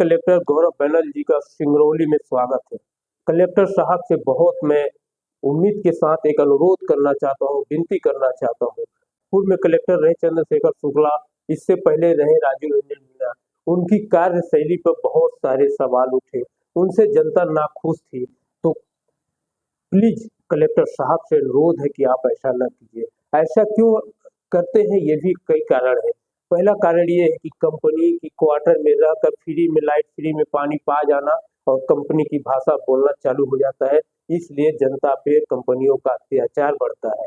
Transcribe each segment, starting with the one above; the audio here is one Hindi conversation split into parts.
कलेक्टर गौरव बनर्जी का सिंगरौली में स्वागत है। कलेक्टर साहब से बहुत मैं उम्मीद के साथ एक अनुरोध करना चाहता हूँ, विनती करना चाहता हूँ। पूर्व में कलेक्टर रहे चंद्रशेखर शुक्ला, इससे पहले रहे राजीव रंजन मीणा। उनकी कार्यशैली पर बहुत सारे सवाल उठे, उनसे जनता नाखुश थी। तो प्लीज कलेक्टर साहब से अनुरोध है कि आप ऐसा न कीजिए। ऐसा क्यों करते हैं, ये भी कई कारण है। पहला कारण ये है कि कंपनी की क्वार्टर में रहकर फ्री में लाइट, फ्री में पानी पा जाना और कंपनी की भाषा बोलना चालू हो जाता है, इसलिए जनता पे कंपनियों का अत्याचार बढ़ता है।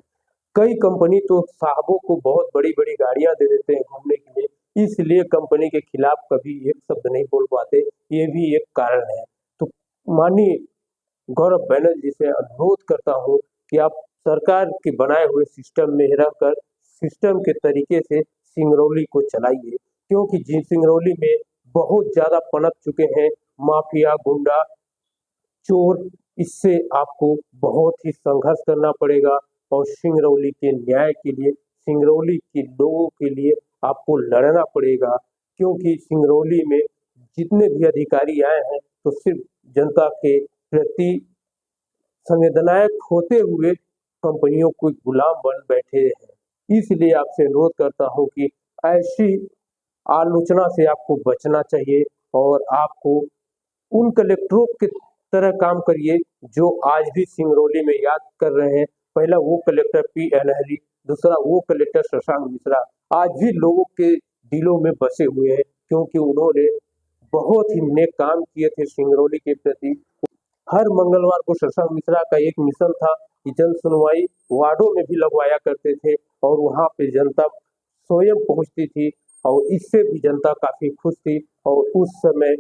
कई कंपनी तो साहबों को बहुत बड़ी बड़ी गाड़ियां दे देते हैं घूमने के लिए, इसलिए कंपनी के खिलाफ कभी एक शब्द नहीं बोल पाते, ये भी एक कारण है। तो माननीय गौरव बनर्जी से अनुरोध करता हूँ कि आप सरकार के बनाए हुए सिस्टम में रहकर सिस्टम के तरीके से सिंगरौली को चलाइए, क्योंकि जी सिंगरौली में बहुत ज्यादा पनप चुके हैं माफिया, गुंडा, चोर। इससे आपको बहुत ही संघर्ष करना पड़ेगा और सिंगरौली के न्याय के लिए, सिंगरौली के लोगों के लिए आपको लड़ना पड़ेगा, क्योंकि सिंगरौली में जितने भी अधिकारी आए हैं तो सिर्फ जनता के प्रति संवेदनाएं खोते हुए कंपनियों को गुलाम बन बैठे हैं। इसलिए आपसे अनुरोध करता हूं कि ऐसी आलोचना से आपको बचना चाहिए और आपको उन कलेक्टरों की तरह काम करिए जो आज भी सिंगरौली में याद कर रहे हैं। पहला वो कलेक्टर पी अनहरी, दूसरा वो कलेक्टर शशांक मिश्रा आज भी लोगों के दिलों में बसे हुए हैं, क्योंकि उन्होंने बहुत ही नेक काम किए थे सिंगरौली के प्रति। हर मंगलवार को शशांक मिश्रा का एक मिशन था कि जन सुनवाई वार्डों में भी लगवाया करते थे और वहां पे जनता स्वयं पहुंचती थी और इससे भी जनता काफी खुश थी। और उस समय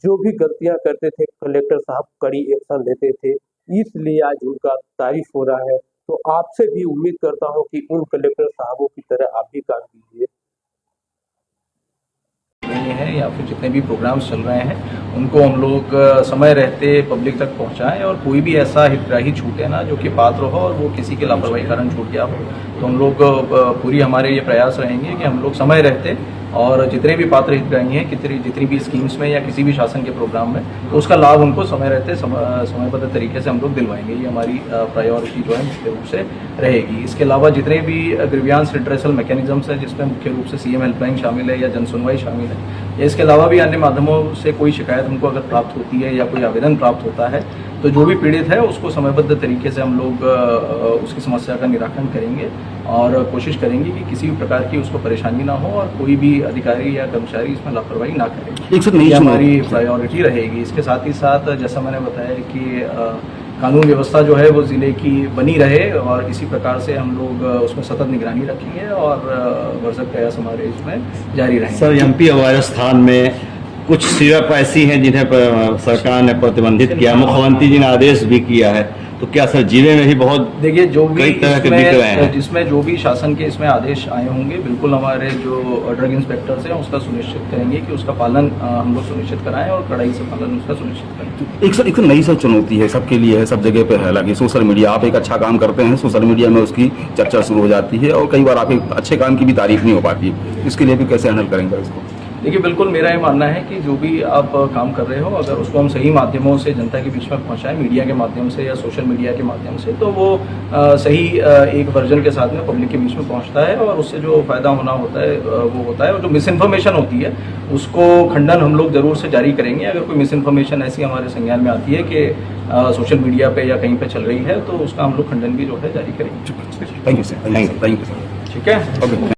जो भी गलतियां करते थे कलेक्टर साहब कड़ी एक्शन लेते थे, इसलिए आज उनका तारीफ हो रहा है। तो आपसे भी उम्मीद करता हूं कि उन कलेक्टर साहबों की तरह आप भी काम कीजिए। है या फिर जितने भी प्रोग्राम्स चल रहे हैं उनको हम लोग समय रहते पब्लिक तक पहुंचाएं और कोई भी ऐसा हितग्राही छूटे ना जो कि पात्र हो और वो किसी के लापरवाही कारण छूट गया हो, तो हम लोग पूरी हमारे ये प्रयास रहेंगे कि हम लोग समय रहते और जितने भी पात्र हितग्राही हैं जितनी भी स्कीम्स में या किसी भी शासन के प्रोग्राम में, तो उसका लाभ उनको समय रहते समयबद्ध तरीके से हम लोग दिलवाएंगे। ये हमारी प्रायोरिटी जो है मुख्य रूप से रहेगी। इसके अलावा जितने भी ग्रीवियांस रिड्रेसल मैकेनिज्म्स हैं जिसमें मुख्य रूप से सीएम हेल्पलाइन शामिल है या जन सुनवाई शामिल है, या इसके अलावा भी अन्य माध्यमों से कोई शिकायत हमको अगर प्राप्त होती है या कोई आवेदन प्राप्त होता है, तो जो भी पीड़ित है उसको समयबद्ध तरीके से हम लोग उसकी समस्या का निराकरण करेंगे और कोशिश करेंगे कि किसी भी प्रकार की उसको परेशानी ना हो और कोई भी अधिकारी या कर्मचारी इसमें लापरवाही ना करे। ये हमारी प्रायोरिटी रहेगी। इसके साथ ही साथ जैसा मैंने बताया कि कानून व्यवस्था जो है वो ज़िले की बनी रहे और इसी प्रकार से हम लोग उसमें सतत निगरानी रखेंगे और भरसक प्रयास हमारे इसमें जारी रहेंगे। सर, एमपी और राजस्थान में कुछ सिरप ऐसी हैं जिन्हें सरकार ने प्रतिबंधित किया, मुख्यमंत्री जी ने आदेश भी किया है, तो क्या सर जिले में भी बहुत देखिए जो भी कई तरह के बिक रहे हैं, जिसमें जो भी शासन के इसमें आदेश आए होंगे, बिल्कुल हमारे जो ड्रग इंस्पेक्टर्स हैं उसका सुनिश्चित करेंगे कि उसका पालन हम लोग सुनिश्चित कराएं और कड़ाई से पालन उसका सुनिश्चित करें। एक नई सर चुनौती है सबके लिए, है सब जगह पे है। हालांकि सोशल मीडिया, आप एक अच्छा काम करते हैं, सोशल मीडिया में उसकी चर्चा शुरू हो जाती है और कई बार आपके अच्छे काम की भी तारीफ नहीं हो पाती। इसके लिए भी कैसे हैंडल करेंगे इसको? देखिए बिल्कुल मेरा ये मानना है कि जो भी आप काम कर रहे हो अगर उसको हम सही माध्यमों से जनता के बीच में पहुंचाएं, मीडिया के माध्यम से या सोशल मीडिया के माध्यम से, तो वो सही एक वर्जन के साथ में पब्लिक के बीच में पहुंचता है और उससे जो फायदा होना होता है वो होता है। और जो मिस इन्फॉर्मेशन होती है उसको खंडन हम लोग जरूर से जारी करेंगे। अगर कोई मिस इन्फॉर्मेशन ऐसी हमारे संज्ञान में आती है कि सोशल मीडिया पे या कहीं पे चल रही है, तो उसका हम लोग खंडन भी जो है जारी करेंगे। Thank you sir. Thank you sir. ठीक है।